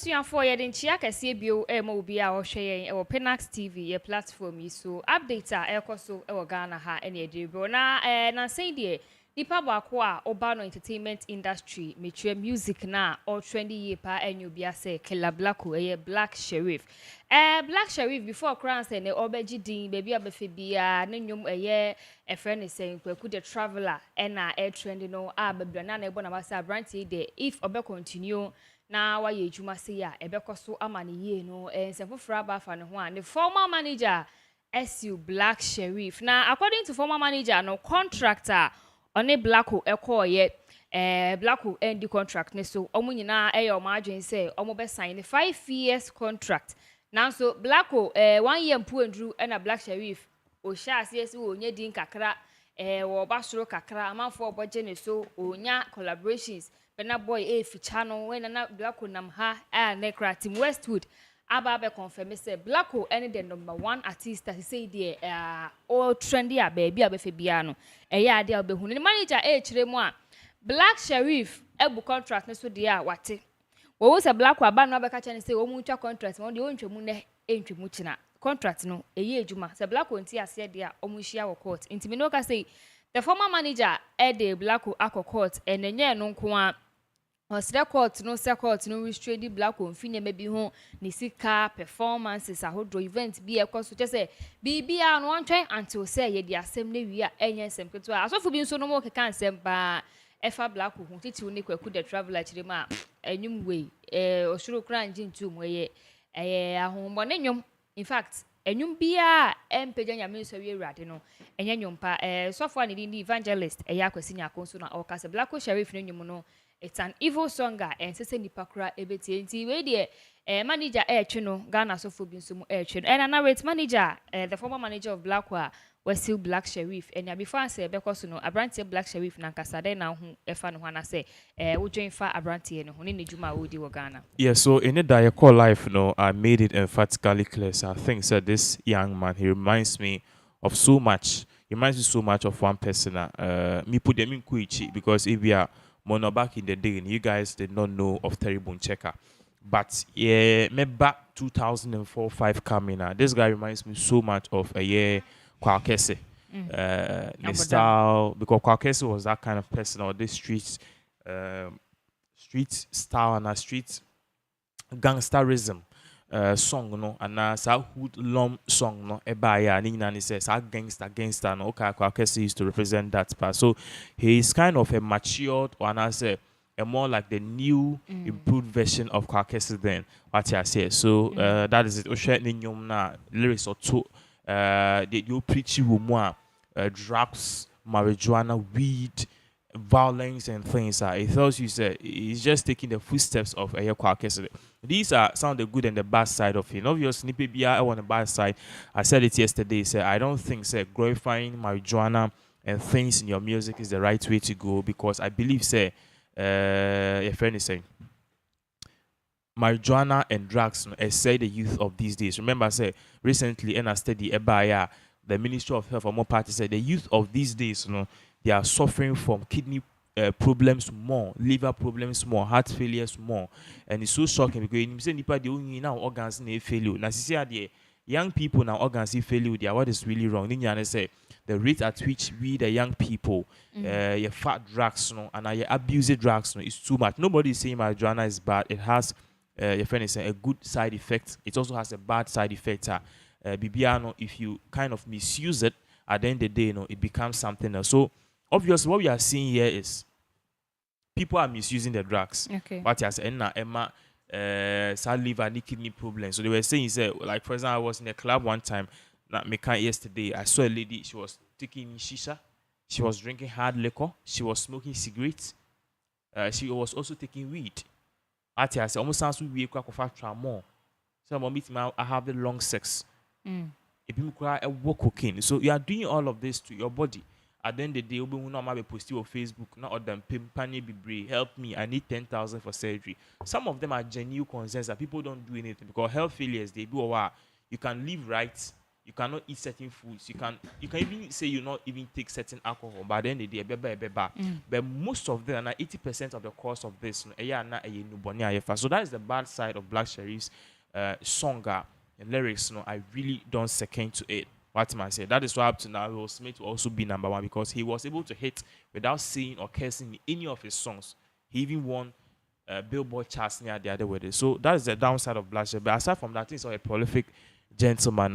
Abusuan for ye den chia kese bio mo bi a ohwe yen e Pinax TV ye platform yi so update a ekoso e Ghana ha ene edibro na na say de nipa baako a oba no entertainment industry metwe music na all trendy ye pa enyo bia say Killer Blacko Black Sherif Black Sherif before crown say ne obeji din baby abefe bia ne nyom e friend say kwaku the traveler na air trend no a babra na ebo na masa brand de if obe continue na wa ye juma se ya ebekoso amane ye no nsefofra ba fa ne ho a the former manager SU Black Sherif na according to former manager no contractor one Blacko ekoye Blacko end the contract ne so omo nyina omo adwen say omo be sign 5 years contract now so Blacko 1 year mpu endru na Black Sherif o sha ase onye din kakra wo basoro kakra amanfo oboje ne so onya collaborations na boy feature no when na Blacko nam ha nekra team Westwood aba confirm say Blacko any the number 1 artist that say there all trendy a baby abefe bia no ya ade obehunu the manager kire mu a Black Sherif ebu contract ne so there wate wo say Blacko aba no abeka chane say wo mu twa contract mo de ontwemu ne entwemu china contract no ejuma say Blacko nti ase there omuhia wo court intimi no ka say the former manager the Blacko akọ court enenye no nko a Osre court no restrain Blacko mfinye mebi ho ni sika performances ahodro event bi ekoso che bibia no antwen until say ye di asem na wi a enye nsem keto asofo bi nso no mo keka nsem ba efa Blacko ho titi ni kwaku the traveler chire ma enyum we osuro kra nji ntu mo ye ahombo ne nyum in fact enyum bia empeja nyame so wi awurade no enye nyum pa sofo ani di evangelist akwasi nyako so na okase Blacko Sherif ne nyum no it's an evil songer and say nipa kra ebeti nti we de manager twe no Ghana so fo bi nso mu twe and another manager the former manager of Blacko was still Black Sherif and before say because no abrantie Black Sherif na nkasa den na ho efa no ho na say wo join fa abrantie no ho ne djuma wo di wo Ghana. Yeah, so in it that call life, I made it emphatically clear. So I think that this young man, he reminds me of so much. He reminds me so much of one person. Me put them in Kuichi because if we are mono back in the day, you guys did not know of Terrible Checker. But yeah, me back 2004-5 coming. This guy reminds me so much of a year Kwakese. The style, because Kwakese was that kind of person, or this street style and a street gangsterism song no and sa hoodlum song no ebaya ni nyina ni say sa gangster no okay Kwakese used to represent that part. So he is kind of a matured or and I say a more like the new improved version of Kwakese then what I say. So that is it. Oshe ni nyom na lyrics or two you preach you more drugs, marijuana, weed, violence and things. It tells you say he's just taking the footsteps of Kwakese. These are some of the good and the bad side of it. Obviously, maybe I want the bad side. I said it yesterday. Say I don't think say glorifying marijuana and things in your music is the right way to go because I believe say a friend is saying marijuana and drugs say the youth of these days. Remember, I said recently in a study about the Ministry of Health or more parties said the youth of these days, they are suffering from kidney problems more, liver problems more, heart failures more, and it's so shocking because you say nipa the only now organs na failure. Now see the young people now organs failure. They are what is really wrong. Then you say the rate at which we the young people, your fat drugs, and your abuse drugs, is too much. Nobody is saying marijuana is bad. It has your friend is saying a good side effect. It also has a bad side effect. Bibiano, if you kind of misuse it, at the end of the day, it becomes something else. So obviously, what we are seeing here is people are misusing the drugs. Okay. But yes, Emma, liver and kidney problems. So they were saying, like for example, I was in a club one time, yesterday. I saw a lady. She was taking shisha. She was drinking hard liquor. She was smoking cigarettes. She was also taking weed. I almost sounds weird. More. So I have the long sex. If you cry a walk cocaine, so you are doing all of this to your body. At the end of the day, we will not be posting on Facebook. Not all them pimp, help me. I need 10,000 for surgery. Some of them are genuine concerns that people don't do anything because health failures they do. You can live right You cannot eat certain foods. You can even say you not even take certain alcohol. But then they beba. But most of them, 80% of the cost of this, so that is the bad side of Black Sherif's song and lyrics. I really don't second to it. What am I saying? That is why up to now Will Smith will also be number one because he was able to hit without saying or cursing in any of his songs. He even won Billboard charts near the other with it. So that is the downside of Black Sherif. But aside from that, he's a prolific gentleman.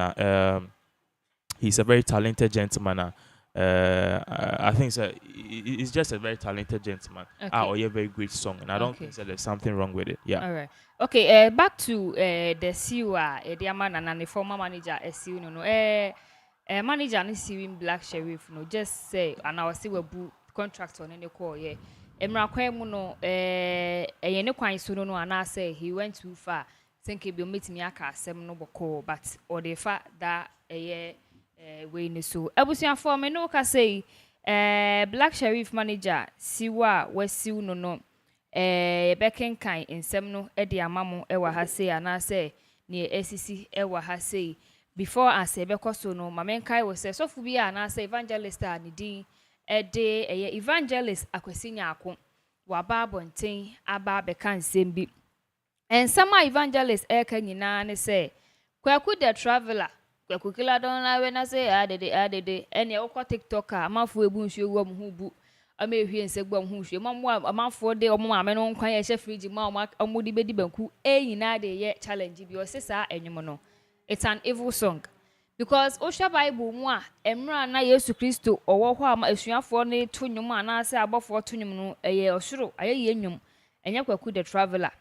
He's a very talented gentleman. I think he's just a very talented gentleman. Okay. Or a very great song, and I don't think that there's something wrong with it. Yeah. All right. Okay. Back to the CEO, the man and the former manager, CEO. No. Manager and CEO Black Sherif. No. Just say, and I will see what contract on any call. Yeah. Emra kwemu no. Yene kwan so no. And I say he went too far. Think he be meet me aka asem no boko, but or the fact that we ni so abusia for me no ka say Black Sherif manager siwa wasiu no beken kan ensem no e de amamo e wa ha say ana say ne esisi e wa ha say before as e bekoso no mamenkai we say so fu bi ana say evangelist a ne din e de evangelist akwasinya ako wa ba bonten aba bekan sembi and some evangelist eka nyina ne say kwaku the traveler kwaku kila don la we na say adede ene okwa tiktoker amafo ebu nsuo wo mu bu ama ehwie nsegbo mu hwie mammo amafo de omo ame no nkwan ye hye fridge ma omo di bedi banku nyina de ye challenge bi o sesa enwom no. It's an evil song because Osha Bible mu a emra na Yesu Kristo owo ho ama asuafo ne to nwom ana say abofo to nwom no eye osoro aye nwom enye kwaku the traveler.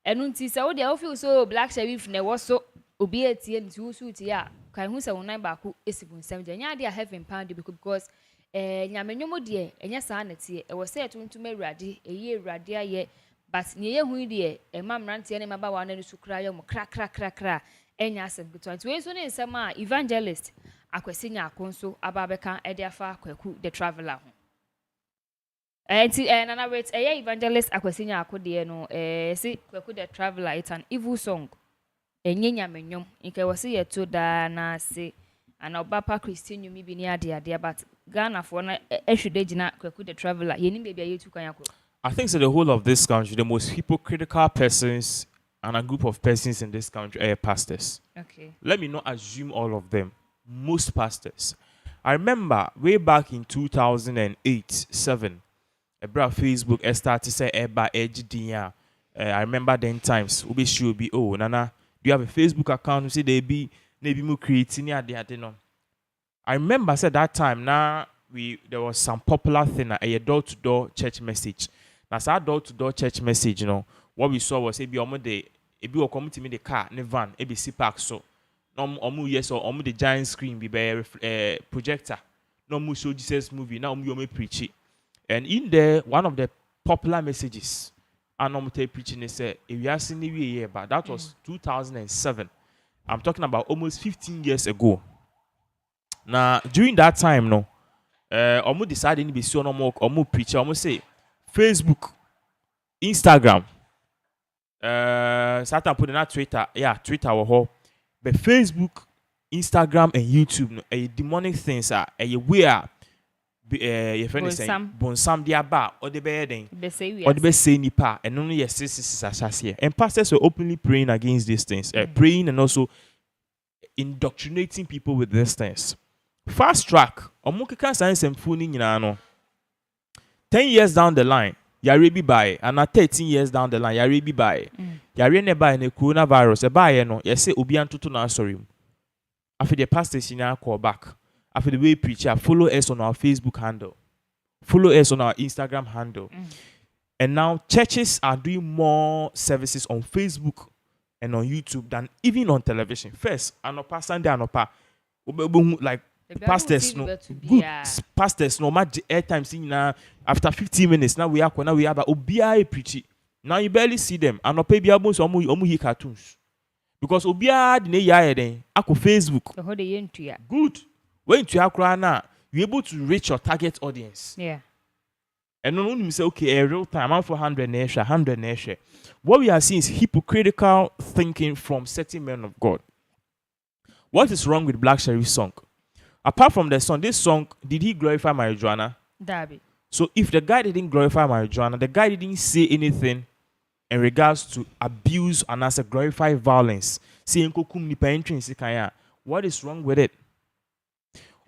Enunti se wo de ofil so Black Sherif ne wo so obi etie nti suit ya kan hu se wonan ba ko esibun sam je nya de a heaven pound because nyamenyomo de enya sa na tie e wo se etuntum awurade eye awurade aye but ne ye hu de e mamrante ne maba wa na su kra yo mo kra enya asem gito nti we so ne nsem a evangelist akwasinya akonso ababeka e de afa kwaku the traveler ho. Nana wait evangelist akwasinya akode no si kwaku the traveler. It's an evil song enye nyamenyom nke wose yeto da na se ana obapa Christian nyumi bi ni ade but Ghana for na ehwede gina kwaku the traveler yeni bebia yetu kan yakọ. I think so the whole of this country, the most hypocritical persons and a group of persons in this country are pastors. Okay. Let me not assume all of them. Most pastors. I remember way back in 2008-7, a bra Facebook started say eba edge I remember then times we should be nana. Do you have a Facebook account? You see they be maybe more creating no. I remember said that time now there was some popular thing a door-to-door church message. Now that door-to-door church message, what we saw was ebi will come to me the car, ne van, ABC park so. No yes or the giant screen be projector. No more show Jesus movie. Now you preach it. And in there, one of the popular messages I'm preaching is if you are seeing the but that was 2007. I'm talking about almost 15 years ago. Now during that time, almost decided to be so no more almost preacher, almost say Facebook, Instagram, Satan put in that Twitter, Twitter or but Facebook, Instagram, and YouTube, demonic things are a way. Your friend is saying, "Bonsam diaba or the bedding, or the best say nipa," and only yes, this here. And pastors were openly praying against these things, praying and also indoctrinating people with these things. Fast track, Omukika science and fooling in ano. 10 years down the line, yare be by, and 13 years down the line, yare be by. Yare ne by ne coronavirus, a buy no, yes, say Obian to na sorry. After the pastors in our call back. After the way preacher, follow us on our Facebook handle, follow us on our Instagram handle, and now churches are doing more services on Facebook and on YouTube than even on television. First, anopa Sunday anopa, like pastors no good pastors no much airtime seeing now after 15 minutes now we are but obia preaching now you barely see them anopa bia bo so omu hi cartoons because obia de na ya den ako Facebook good. When you are now, you're able to reach your target audience. Yeah. And no one will say, okay, a real time, I'm for 100 nation. What we are seeing is hypocritical thinking from certain men of God. What is wrong with Black Sherif's song? Apart from the song, this song, did he glorify marijuana? Darby. So if the guy didn't glorify marijuana, the guy didn't say anything in regards to abuse and as a glorify violence. What is wrong with it?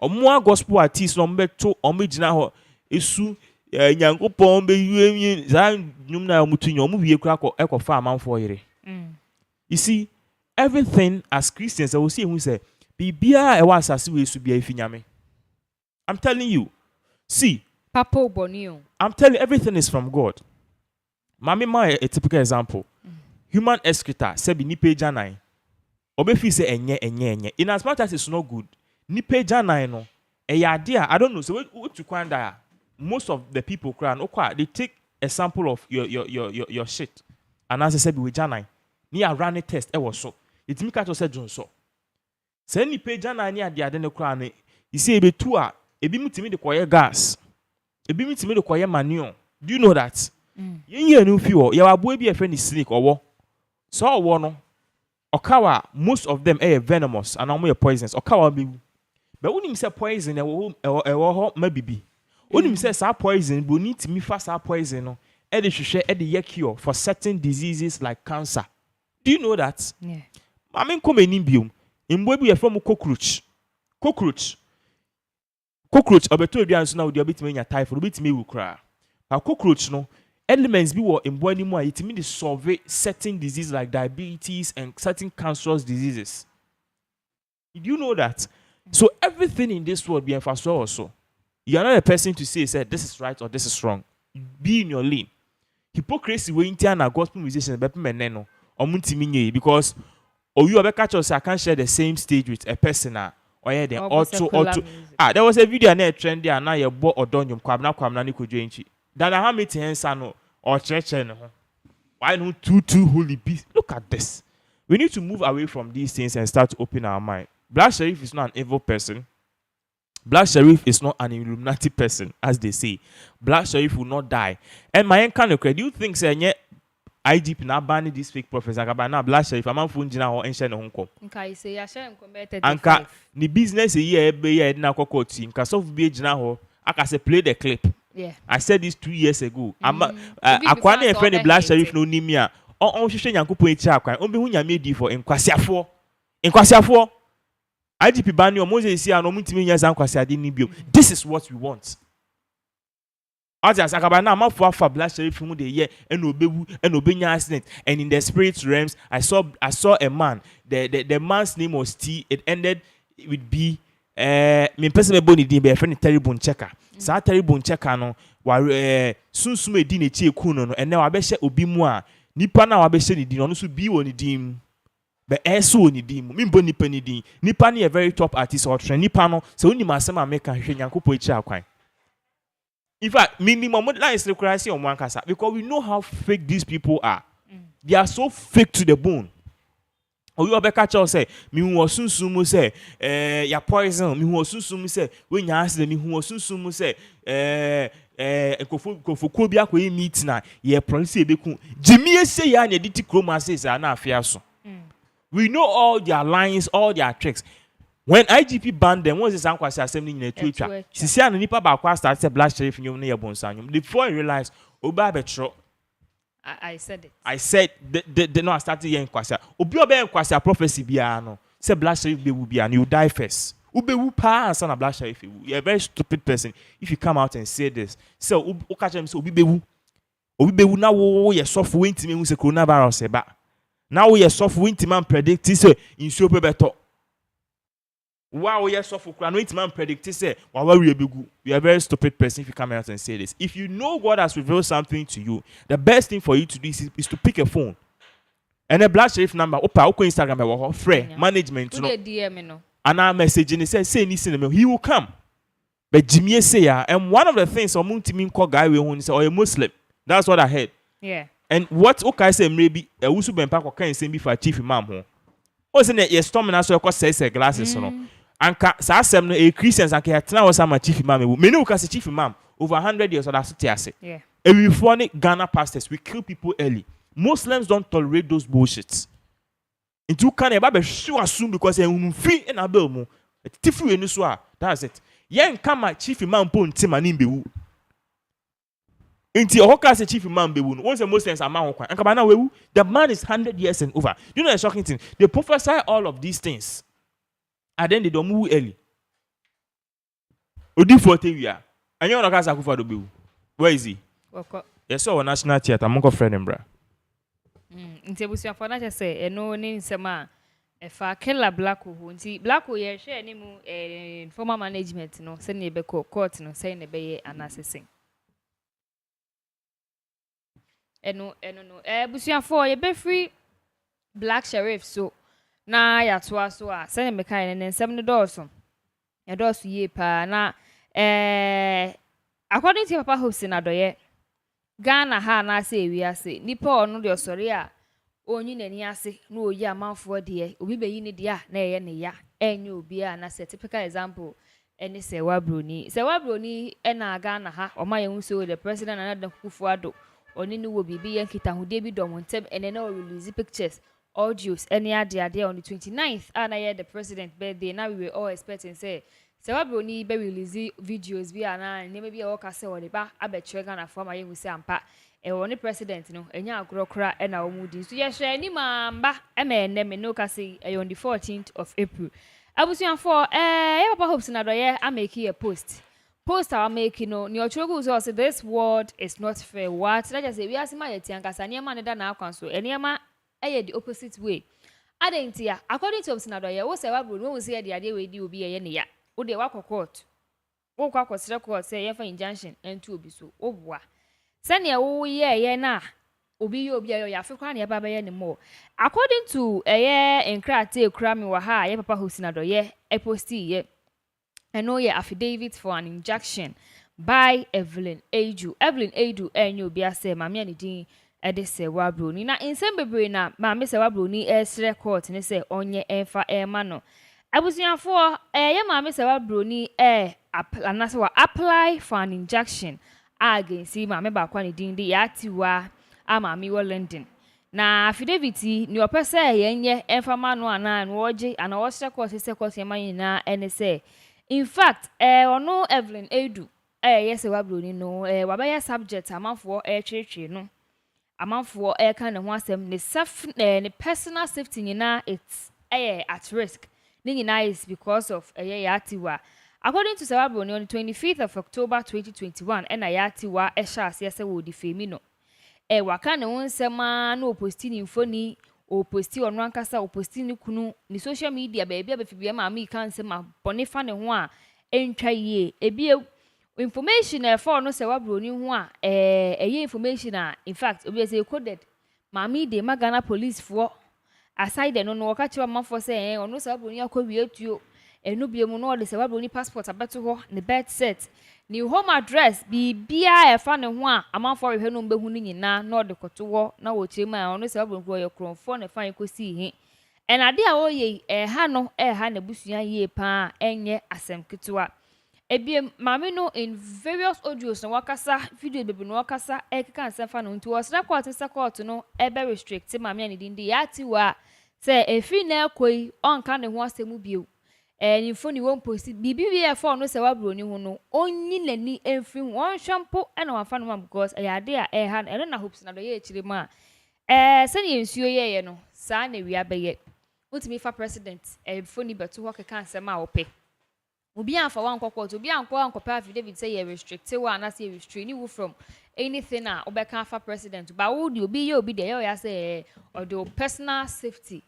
Omo gospel artist no mbeto omo gina ho esu nyankopon be yuenyi za nyum na omutunyo omo wie kura ekofa amanfo yire. You see, everything as Christians I will see who say bibia e wa asase we su bia ifinyame. I'm telling you. See, Papa Bonio. I'm telling you, everything is from God. Mami ma a typical example. Human excreta se bi nipa janai. Obefi say enye. In as much as it's not good, nipa janai no I don't know. So what to kwanda most of the people cry no kwa they take a sample of your shit. And as I said we janai. Ni a run a test e was so. It me catch say John so. Say nipa janai ni ade no cry no. You see ebe two a ebi mutimi de koye gas. Ebi mutimi de koye manure. Do you know that? Yen no fi your boy be a friend is snake or so owo no okawa most of them are venomous and am poisonous okawa be but when him say poison e wo mabibi when him say sa poison but need me fast sa poison no e dey hwehwe e dey cure for certain diseases like cancer. Do you know that? Yeah. I mean come enim biom mbo bi e from cockroach obeto aduan so na wo dey obetime nya typhoid obetime wu kra but cockroach no elements be what in body more it means solve certain diseases like diabetes and certain cancerous diseases. Did you know that? So everything in this world be emphasized also. You are not a person to say this is right or this is wrong. Be in your lane. Hypocrisy we intern gospel musicians no because you are catch us I can't share the same stage with a person or yeah then auto there was a video na trend there na you bought odonyum kwamna ni kojoinchi. That how many hands no or church no. Why not two holy beasts? Look at this. We need to move away from these things and start to open our mind. Black Sherif is not an evil person. Black Sherif is not an Illuminati person, as they say. Black Sherif will not die. And my kind of credit, do you think say IGP na ban these fake prophets? Akaba na Black Sherif a man funjina ho enhye ne honko. Nka say ya share nko 35. Anka ni business here ebe ya na kokoti. Nka so bi ejina ho aka say play the clip. Yeah. I said this 2 years ago. Akwane e friend Black Sherif no nimi a on hwehwe Nyankopon echi akwan. On be hu nyame di for enkwasiafo. IGP ban your Moses here no mutimi nya san kwasiade ni bio. This is what we want. As akaba na amafo afa Black Sherif mu de ye and obewu and obenya accident and in the spirit realms I saw a man. The man's name was T. It ended with B. Me person me boni din be friend terrible checker. Sa terrible checker no wa sunsum edi na chi eku no ene wa be hye obi mu a nipa na wa be hye ni din no so bi woni din be eso woni din mu mbo nipa ni din nipa na a very top artist or trend nipa no se oni masem America hwe Nyankopon echi akwan. In fact minimum lines requires on one kasa because we know how fake these people are. They are so fake to the bone. You are catch us say me who was soon say ya poison me who was soon say when you ask them me who was soon say kofu bi akwa meet na ye promise ebeku Jimmy say ya na editi chroma says na afia so. We know all their lines, all their tricks. When IGP banned them, once this ankwasi assembly in a Twitter, sisi an nipa ba kwa start say Black Sherif nyom na ye bonsanyom. Before you realize oba betro I said it. I said the no I started here in kwasa. Obi oba en kwasa prophecy bia no. Say Black Sherif be wu bia, you die first. Ube wu pa and son of Black Sherif. You're a very stupid person if you come out and say this. So o catch them say obi be wu. Obi be wu na wo ye soft wintimi hu say coronavirus e ba. Now we are soft wintimi predict say insuo pe beto. Wow, yes, so for no man predict say you are a very stupid person if you come out and say this. If you know God has revealed something to you, the best thing for you to do is to pick a phone. And a Black Sherif number, Instagram, friend, management, no. And our message and say he will come. But Jimmy say and one of the things guy we say or a Muslim. That's what I heard. Yeah. And what okay say maybe a usu ben pack can say before chief imam ho. O say na stomach na so say glasses no. Anka sa asem no a Christians anka yatena was am chief imam ewu. Me no ka say chief imam over 100 years or that so tiase. Yeah. And we funny Ghana pastors we kill people early. Muslims don't tolerate those bullshits. Into can eba be sure assume because e free na bill mu. Tifu enu so a that's it. Yen kama chief imam po ntima ni mbewu. Inti ohoka say chief imam bewu no. Once the most sense amount ho kwan. Anka na wewu. The man is 100 years and over. You know the shocking thing? They prophesy all of these things. And then they don't move early. Odi 40 we are. And you know ka sakufa do bewu. Where is he? Wako. Yes, so national theater monko friend him bra. Nti ebusu afọ na che say eno ni nsema efa killer black ho nti black ho ye hwe ni mu former management no se ne be court no se ne be ye anasese eno no ebusu afọ ye be free black sheriff so na ya to aso a se ne me kai ne nsem ne dọọso e dọọso ye pa na according to papa host na doye Ghana ha na ase ewi ase nipa onu de osori a onyi nani ase na oyi amanfo de obi beyi ne de a na eye ne ya enye obi a na se typical example eni sewabroni na Ghana ha o ma yehu so the president na Kufuor oni ni wo bibi yan kita ho de bi dom ntem ene na release pictures audios eni ade on the 29th and I the president birthday now we were all expecting say Sewabroni be release videos bi ana ne be o ka se wo de ba abetwe Ghana for ma yehu se ampa e woni president no enya agrokra e na omudi so ye hwe ni mamba e me ene me no ka se on the 14th of April abusuan for ye papa hopes na do ye ameki a post I make no ni ochrogu so say this world is not fair what that just say we asima ye tiankasa ne ma ne da na akwan so ene ma e the opposite way adentia according to hopes na do ye wo Sewabroni wo say the ade we di obi ye ne ya wo de wakọ court wo kwa kwosere court say ye fa injunction ento obi so obua sane wo ye na obi ye obi ayo ya afekwa na ye baba ye ne mo according to enkrate krami wa ha ye papa hosina do ye posti ye eno ye affidavit for an injunction by Evelyn Edu enyo obi ase mame ani din ede Sewabroni na insembebre na mame Sewabroni esre court ne se onye enfa ema no abusuafo ye mame Sewabroni anase wa apply for an injunction against mame ba kwa ne din de yatiwa amami wo London na affidavit ni opese yenye enfama no ana no oje ana wo hye court se court ye manyina ene se in fact ono Evelyn Edu ye Sewabroni no wabaya subject amanfo twetwe no amanfo ka ne ho asem ne personal safety nyina it's at risk Ningina is because of Yatiwa. According to Sewabroni, on the 25th of October 2021, Yatiwa Eshas yese wo defamino. Waka ne wonsema no posti ni mfoni o posti onu ankasa o posti ni kunu ni social media baby abefibia ma mi kan se ma bonifa ne ho a entwa ye ebie information for no Sewabroni ho a information a in fact obi say coded ma mi de Ghana police for aside no no wakachi wa mafo say ono Sewabroni akwa etuo enu biemu no de Sewabroni passport abeto ho ne birth set ni home address bibia efa ne ho a amafo rehwe no mbehu ni nyina no de koto wo na wo chema ono Sewabroni ko ye kronfo ne fa ekosi hi enade a oye ha no ha na busua ye pa enye asem ketewa ebie mame no in various audios na wakasa video bebe no wakasa ekeka asem fa no nti wo sra court no ebe restrict mame ani din de yatiwa say efi na ekoi onka ne ho asemu bio nyimfo ni won post bibi wie for no Sewabroni ho no onyi nani emfi won hwampo na wafa no because ayade a ha eno na hopes na do ye ekire ma se ne ensuo ye no sa na wi abeye utimi fa president emfo ni beto ho keka asem a ope obi anfa wan kokot obi anko pa affidavit say ye restrict wa na say restrain you from anything a obeka fa president ba wo di obi ye obi de ye say or the personal safety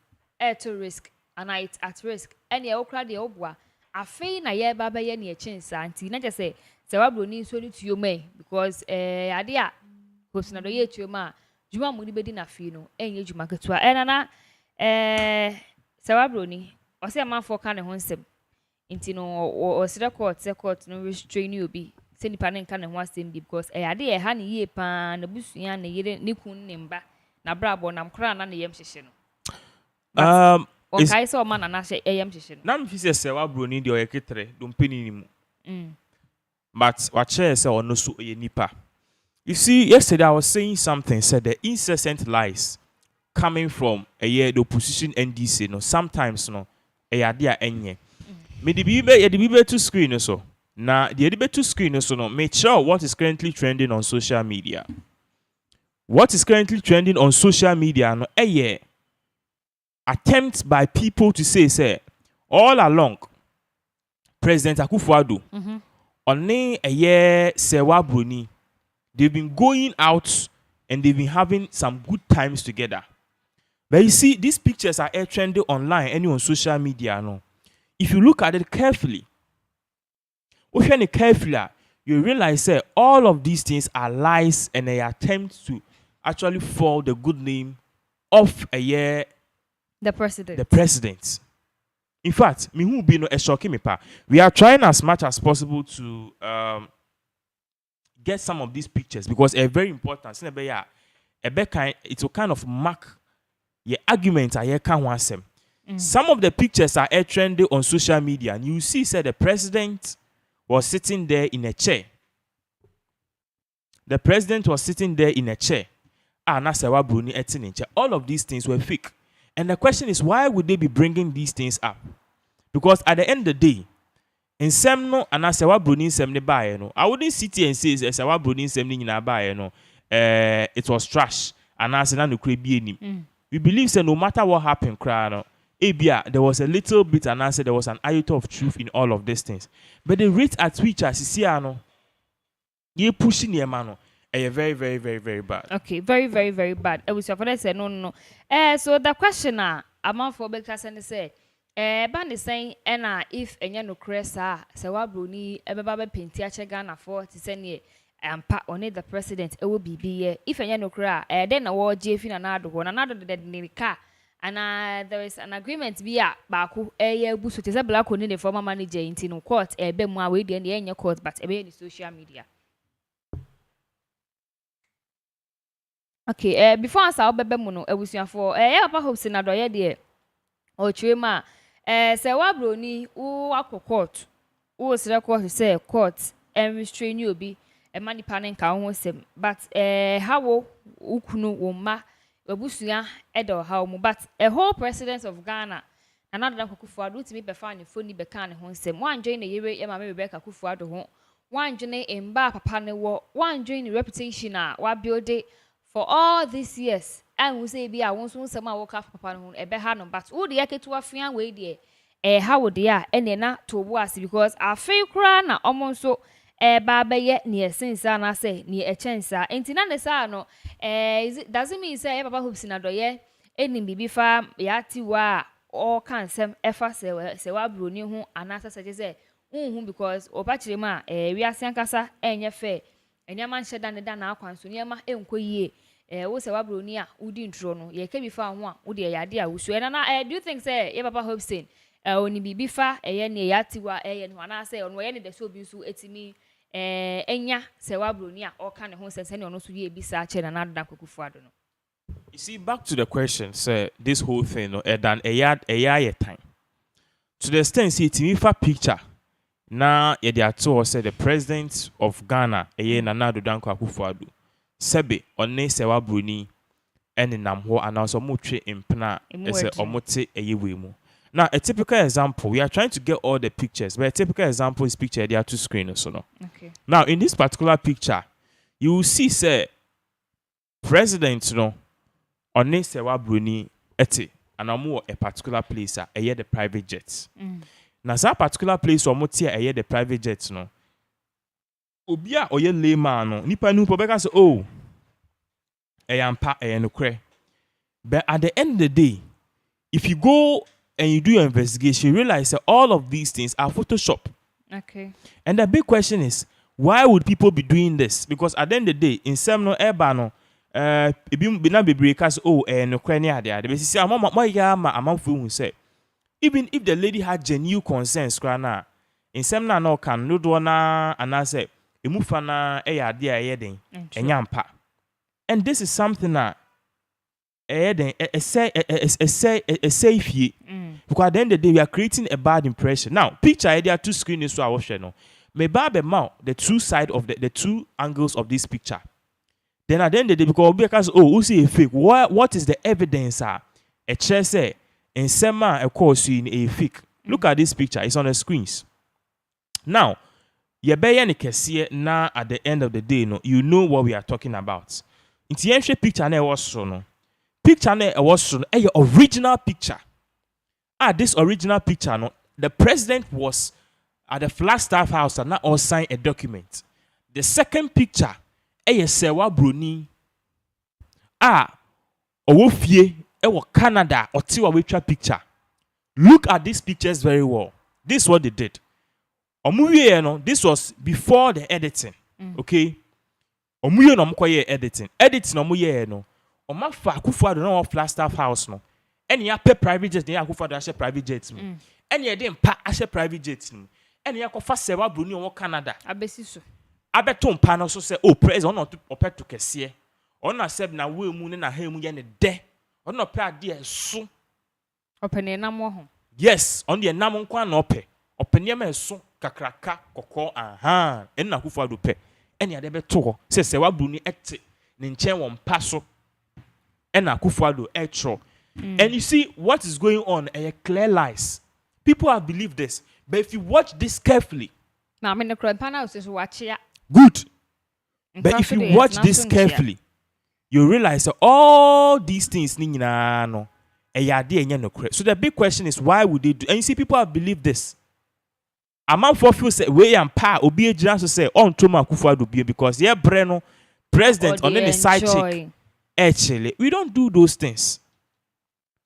to risk and it at risk any e okra de obua afei na ye baba ye na echinsa anti na say Sewabroni so ni tuyo mai because ade a hosina do ye tuyo ma juma mu ni bedi na fi no enye juma ketua na Sewabroni o se amanfo ka ne ho nsem inti no o sira court no restrain you obi se nipa ne nka ne ho asem bi because ade ha ne ye pa na busua na yire ne kun ne mba na brabo nam kra na ne yem hyehye no okay so man na hye yem hyehye no na mfi se Sewabroni de oyeketre do mpeni ni mu but what share say ono so ye nipa. You see, yesterday I was saying something, said the incessant lies coming from the opposition NDC no sometimes no dia enye me the bibe to screen so na the bibe to screen so no make sure what is currently trending on social media. What is currently trending on social media no attempts by people to say all along President Akufo-Addo oni Sewa Bruni, they've been going out and they've been having some good times together. But you see, these pictures are trending online and on social media. No, if you look at it carefully, you realize that all of these things are lies and they attempt to actually fall the good name of the president. In fact, me who be no shocking me pa. We are trying as much as possible to get some of these pictures because they're very important. It will kind of mark your argument. Some of the pictures are trending on social media, and you see, the president was sitting there in a chair. The president was sitting there in a chair. All of these things were fake. And the question is, why would they be bringing these things up? Because at the end of the day, in Semno and Sewa Bruni Semne Baye, no, I wouldn't sit here and say Sewa Bruni Semne in Abaye, no, it was trash. And I said, we believe that no matter what happened, there was a little bit, and I said there was an iota of truth in all of these things. But the rate at which you're pushing your man, very, very, very, very bad. Okay, very, very, very bad. I was your father said no. So the question among for BlackStars and say, ban is saying, if no cressa, Sewa Bruni, Baba Pintia Ghana for to send ye. And pat on it the president, it will be if no cry, then a war JF in another car. And there is an agreement via Baku, Bush, which is a black one in the former manager in Tino court, a bemwa way in the court, but a social media. Okay, before I saw Bebemuno, I was for Papa hopes in a doya dear. Or Chima, Sewa Bruni, who court, who was record to say court, and restrain you be. A money panning can but how ukunu woma webusuya edo how but a whole president of Ghana another Akufo-Addo to be befani phone be can honsem one join the year Emma Rebecca Akufo-Addo ho one join in bar papa ne wo one join the reputation wa build it for all these years and we say be I want some work up papa no e be ha no but wo de yake to afia we de how would they ene na to was because I feel kra na omonso baba ye near since I say near a chance ain't none sa no doesn't mean say papa hoops in a doye any bibi farm yati wa all can some effa say wa bruni who anasa such say because opachima we are sankasa enye fair and your man shed than the dana kwanso near ma enko ye wo say wa bruni a udi ntro no ye ke bi fa ho a wo de yade a wo so and na do you think say ye papa hoops in oni bibi fa eye ne yati wa eye no anasa on we ne de so bi so etimi enya Sewa Bruni or kind of home sense and also ye be such and another Akufo-Addo. You see, back to the question, sir, this whole thing, no, done a yard time. To the extent, see, Timifa picture. Now, ye are told, say, the president of Ghana, Nana Danko Akufo-Addo, Sebe, on ne Sewa Bruni, and in Namho, and also Mutre in Pina, as a Omote a Yiwimu. Now, a typical example, we are trying to get all the pictures, but a typical example is picture there are two screens, so no. Okay. Now, in this particular picture, you will see, say, president, on ne Sewa Bruni, ete, and I'm a particular place, a year the private jets. Now, that particular place, or motia, a year the private jets, no. Obia or ye layman, no. Nipa nu pobeka say, oh, a yampa, a yanokre. But at the end of the day, if you go and you do your investigation, you realize that all of these things are Photoshop. Okay. And the big question is, why would people be doing this? Because at the end of the day, in some no ebano, be breakers, no crania there. The basic amount say, even if the lady had genuine concerns, crana, in some no can no do na and I say, emufana dear yeding, and yampa. And this is something that a safe because at the end of the day we are creating a bad impression. Now, picture idea two screens so I watch no. May babe mount the two side of the two angles of this picture. Then at the end of the day, because because who see a fake? What is the evidence? A chair say in sema a course in a fake. Look at this picture. It's on the screens. Now, ye be any kesiye na at the end of the day, no, you know what we are talking about. Inti yenhwe picture na was so no. Picture na was so no. A original picture. This original picture, no, the president was at the BlackStars house and now all signed a document. The second picture, sewa bruni. Owofie, Canada, or tiwa witcha picture. Look at these pictures very well. This is what they did. This was before the editing. Okay? Omuye no mkoye editing. Editing omuye no. Omafa Akufo-Addo no of BlackStars house no. Any ya pay private jet, any Akufo-Addo ashe private jet no. Any ya dem pa ashe private jet no. Any ya kofa sewa bruni on Canada. Abesiso. Abeton pa no so say oh president on opet to kesiye. On na seb na we mu ne na ha mu ye ne de. On no pe ade so. Opene na mo ho. Yes, on the nam nkwa na ope. Opene ma so kakraka kokko aha. En na Akufo-Addo pe. Any ade be to ho. Say sewa bruni ete ne nchen won pa so. En na Akufo-Addo etro. And you see what is going on, clear lies. People have believed this, but if you watch this carefully, now I the Pinax is watching. Good. But if you watch this carefully, you realize that all these things no. So the big question is, why would they do? And you see, people have believed this. A man for few say we and pa obi ejina so say on Toma Akufo-Addo because yeah Breno president on any side chick. Actually, we don't do those things.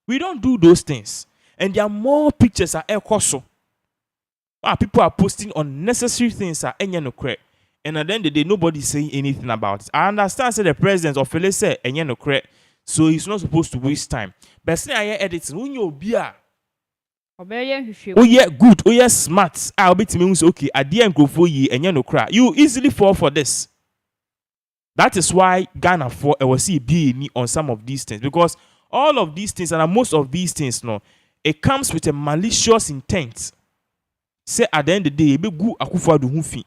We don't do those things. And there are more pictures at Ekoso. People are posting unnecessary things at Enyenokre. And at the end of the day, nobody is saying anything about it. I understand say the president of Fele say Enyenokre, so he's not supposed to waste time. But say I editing, when you be oh yeah, good, oh yeah, smart. I'll be to me okay, at the end go for ye Enyenokre. You easily fall for this. That is why Ghana for was see be on some of these things, because all of these things and most of these things, no, it comes with a malicious intent. Say at the end of the day, be good Akufo-Addo hufi,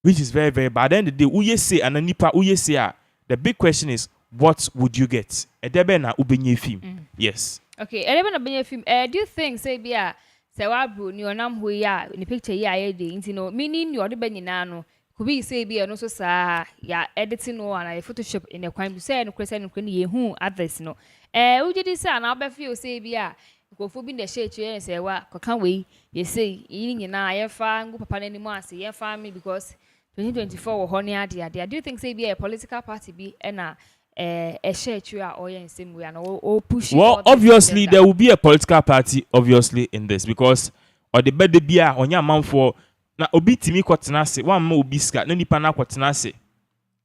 which is very, very bad. At the end of the day, uye say and nipa uye say. The big question is, what would you get? Edebe na ubenye film. Yes. Okay. Edebe na ubenye film. Do you think say biya sewa bro ni onam hu ya ni picture ya ye de inti no meaning you ode benyi na no. Could be say be no so sa ya editing no and Photoshop in a crime say no crese no kwen ye hu others no uji dis say na feel say be a go fo bi na share chere say wa kokan we ye say yin nyina ye fa ngu papa na ni mo ase ye fa me because 2024 wo ho ne ade do you think say be a political party be na share chere or in same way and or push? Well, obviously there will be a political party obviously in this, because or the bed be a onya man for na obi timi kwatena se wan ma obi ska na nipa na kwatena se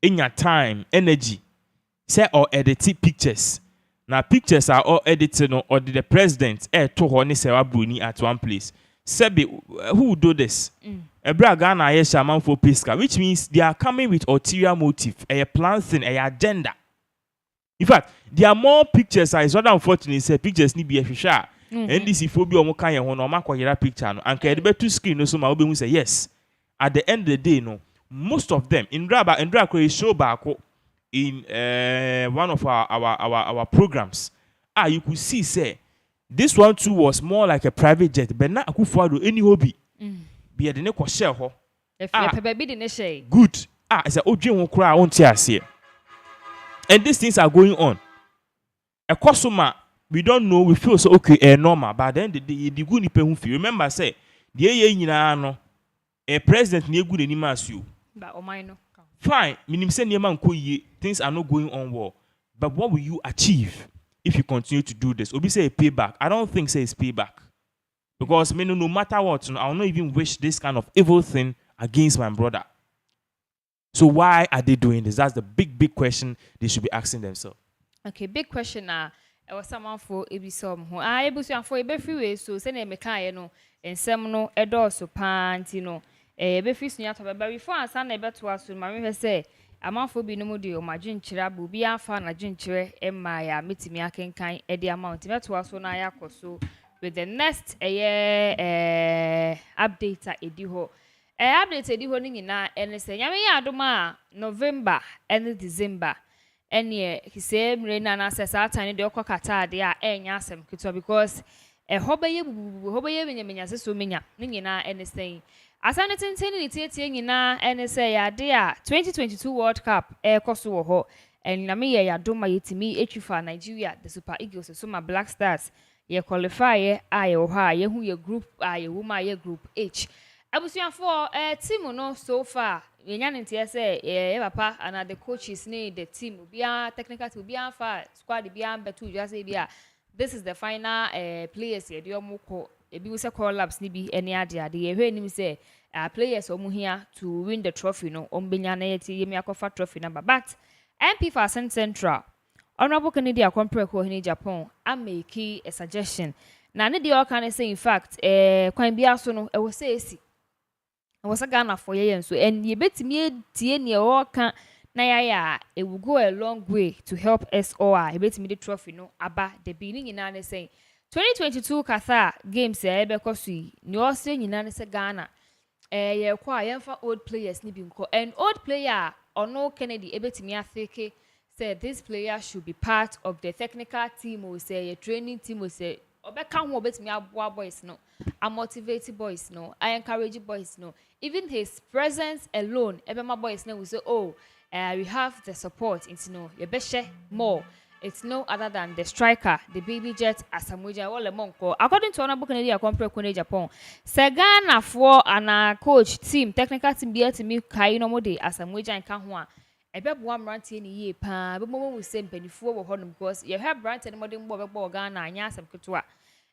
enya time energy say or edit pictures na pictures are all edited no, or the president to ho ne sewa bruni at one place sebi who do this ebra Ghana ye shaman for piska, which means they are coming with ulterior motive, a plan thing, a agenda. In fact, there are more pictures. It's not unfortunate say pictures ni be a shisha. NDC phobia omo kan ye ho no ma kwayera picture no anka ede betu screen no so ma obe hu say yes. At the end of the day no, most of them in Ndra show back in one of our programs, you could see say this one too was more like a private jet, but na Akufo-Addo any hobby be de ne ko share ho if you baby de ne share good I say odwen ho kura won ti ase. And these things are going on. A customer we don't know, we feel so okay, normal, but then the good nipe hu feel. Remember say the ye nyina no a president na good anima as you. But o mine no. Fine, minim say niema nko ye, things are not going on well. But what will you achieve if you continue to do this? Obi say a payback. I don't think say it's payback. Because no matter what, I will not even wish this kind of evil thing against my brother. So why are they doing this? That's the big question they should be asking themselves. Okay, big question I was someone for ebisom ho ebusu for ebe free way so say na emeka ye no ensem no edoso panti no ebe free sunya to be before ansa na ebe to aso ma me say amanfo bi no mu de o madwenkyere abu bi afa na dwenkyere emma ya metimi akenkan e de amount me to aso na yakoso with the next update edi ho Update edi ho ni nyina ene se nyame ya adoma November and December ene hise mre na na se Satan de okokata ade a enya asem kito because hobeye bubu hobeye menyamenya se so menya ni nyina ene se asane tenten ni tietie nyina ene se ya ade a 2022 World Cup koso wo ho en nyame ya adoma yetimi etwifa Nigeria the Super Eagles so ma BlackStars ye qualify a ye ho a ye hu ye group a ye wo ma ye group H abusuafo team no so far yenya ntia say ye papa and the coaches need the team bia technical team bia fa squad bia betu just say bia this is the final players ye de omko ebi we say call laps ni bi ene ade ade ye hwe nim say players omu here to win the trophy no ombenya na yeti yemi akofa trophy number but MP for Central Honorable Kennedy Akompreko in Japan I make a suggestion na ne de all can say in fact kwan bia so no e wo say esi was a Ghana for ye so and ye betimi tie ne o ka na ya it will go a long way to help us all e betimi the trophy no aba the beginning nyina ne say 2022 Qatar games e be kosu ni o say nyina ne say Ghana ye kwa yemfa old players ni bi nko and old player ono Kennedy e betimi afeke said this player should be part of the technical team or say a training team or say obeka ho betimi aboa boys no I motivate boys no I encourage boys no even his presence alone ebema boys no will say oh we have the support it's no you beshe more it's no other than the striker the baby jet asamoja wole monko according to Honorable Kennedy Akompreko in Japan Ghana for and coach team technical team be to me kai no mo de asamoja nka ho a ebeboa mrantie ni ye pa bebomo mu se mpanifuo wo honum because you have brand and modern bebo Ghana anya asem keto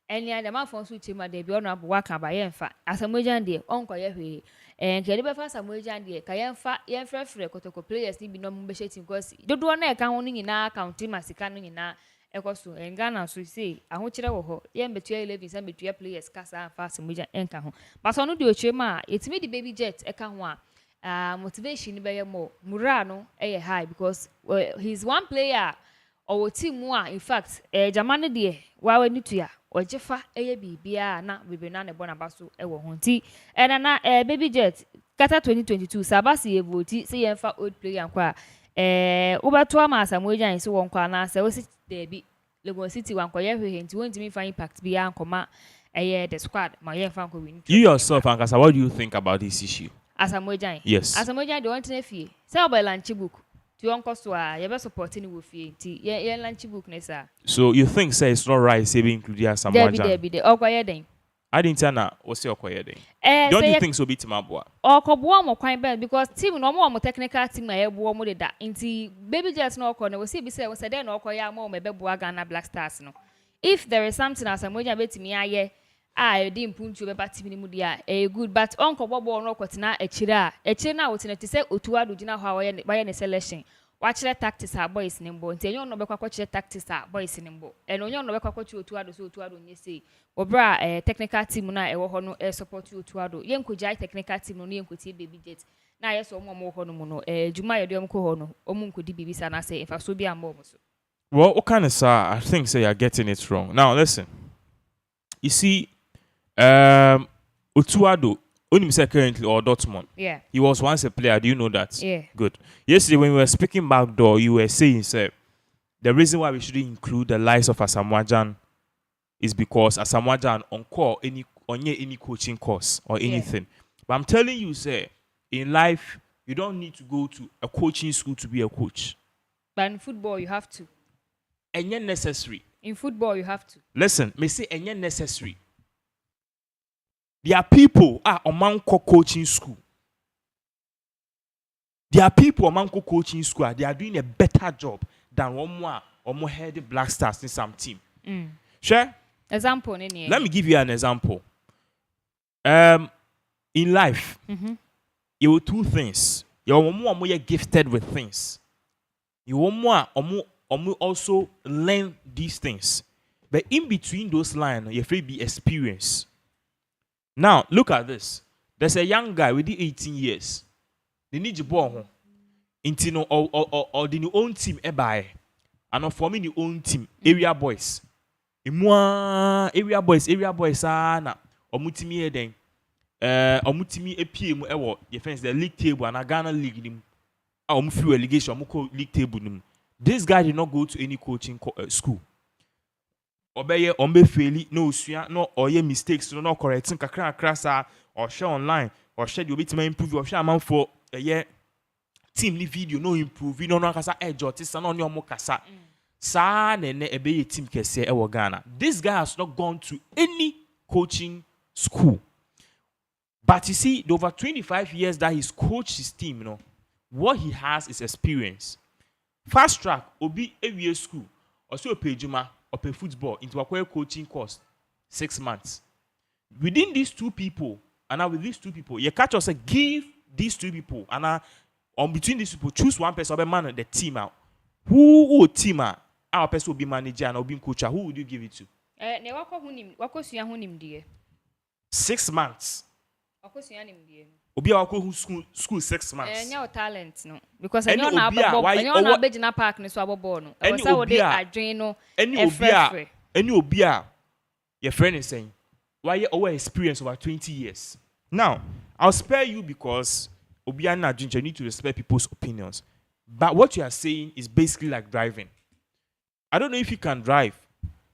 eni ade ma fon so chema de bi ono abo waka ba yemfa asamoja de onko ye hwe nkede be fa asamoja de ka yemfa yemfrefre kotoko players ni bi no mo be team because dodo na e ka ho ni nyina account masika no nyina ekoso Ghana so say aho kire wo ho yembetua 11 sa betua players kasa fa asamoja enka ho but ono de ochema etimi di baby jet e ka ho a motivation be more mura no high because he's one player or team one in fact jamane de wa wani tuya ojefa bibia na bebe na ne bona baso wo ho nti na baby jet kata 2022 sabasi evoti say yemfa old player kwa ubeto ama asamoja nso won kwa na se osi debi Lagos City wan kwa ye hwe nti won timi fa impact bia nkoma the squad ma yemfa nko win you yourself Ankasa, what do you think about this issue? Asamoja yes Asamoja de want na fie say oba lunch book to onko so a ye be support ni wo fie nti ye lunch book ne sa so you think say it's not right say be include Asamoja Debi okoye den I didn't na o say okoye den don't you think so be timaboa okoboa mo kwan ben because team no mo technical team na ye boa mo de da nti baby jet no okọ na we see be say we say den no okoye am me be boa Ghana BlackStars no if there is something Asamoja betimi aye di mpuntu be team ni mu dia good but onko bobo no kwotena akire na wotina te say otuado gina ho a ne selection wa kire tactics a boys ni mbo nti enyo no be kwakọ kire tactics a boys ni mbo enyo no be kwakọ kire otuado so otuado nye sei obra technical team na ewo ho no support otuado yenkojai technical team no yenkoti baby jet na yeso omo ho no mu no juma ye de omko ho no omu nkodi bibisa na say infa so bia mbo so well what kind of sir I think say you're getting it wrong now listen you see Otuado, only say currently or Dortmund. Yeah. He was once a player. Do you know that? Yeah. Good. Yesterday when we were speaking backdoor, you were saying, sir, the reason why we shouldn't include the likes of Asamoah is because Asamoah on any coaching course or anything. But I'm telling you, sir, in life you don't need to go to a coaching school to be a coach. But in football you have to. And yet necessary. In football you have to. Listen, me say and yet necessary. There are people among coaching school. There are people among coaching school. They are doing a better job than one more head BlackStars in some team. Sure. Example. Let me give you an example. In life, you have two things. You are gifted with things. You also learn these things. But in between those lines, you have to be experienced. Now, look at this. There's a young guy with 18 years. They need to born into no or the own team and forming the own team, area boys. Area boys na omutimi eden. omutimi epie mu ewo your friends the league table and Ghana league nim few allegation league table nim. This guy did not go to any coaching school. Obeye faili no usua no oye mistakes no correcting kakra krasa or share online or share you bit improve or share man for team ni video no improve no kasa ejotisa no nyomo kasa sa nene ebeye team kese ewo Ghana. This guy has not gone to any coaching school. But you see, the over 25 years that he's coached his team, what he has is experience. Fast track, obi every school, also a pejuma or pay football into a coaching course, 6 months. Within these two people, and now with these two people, you catch us give these two people, and on between these people, choose one person or man the team out. Who would team out? Our person will be manager and will be coach. Who would you give it to? 6 months. Obi a wako school 6 months. Your talent no because any na beji na park ni so abobo no. E say we dey adwen no. Any obi a your friend is saying why you over experience over 20 years. Now, I'll spare you because obi a na adwen you need to respect people's opinions. But what you are saying is basically like driving. I don't know if you can drive,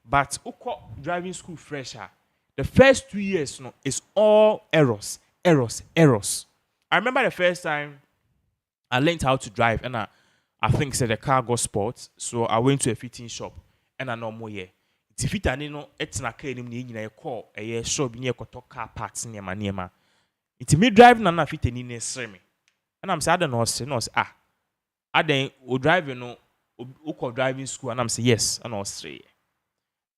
but driving school fresher. The first 2 years is all errors. I remember the first time I learned how to drive, and I think said the car got spoiled, so I went to a fitting shop, and I know more here. It's fit and it's na car ni call a shop near car parts near my. It's me driving and I fit in me, and I'm saying I don't know. I then driving driving school, and I'm saying yes, and Australia.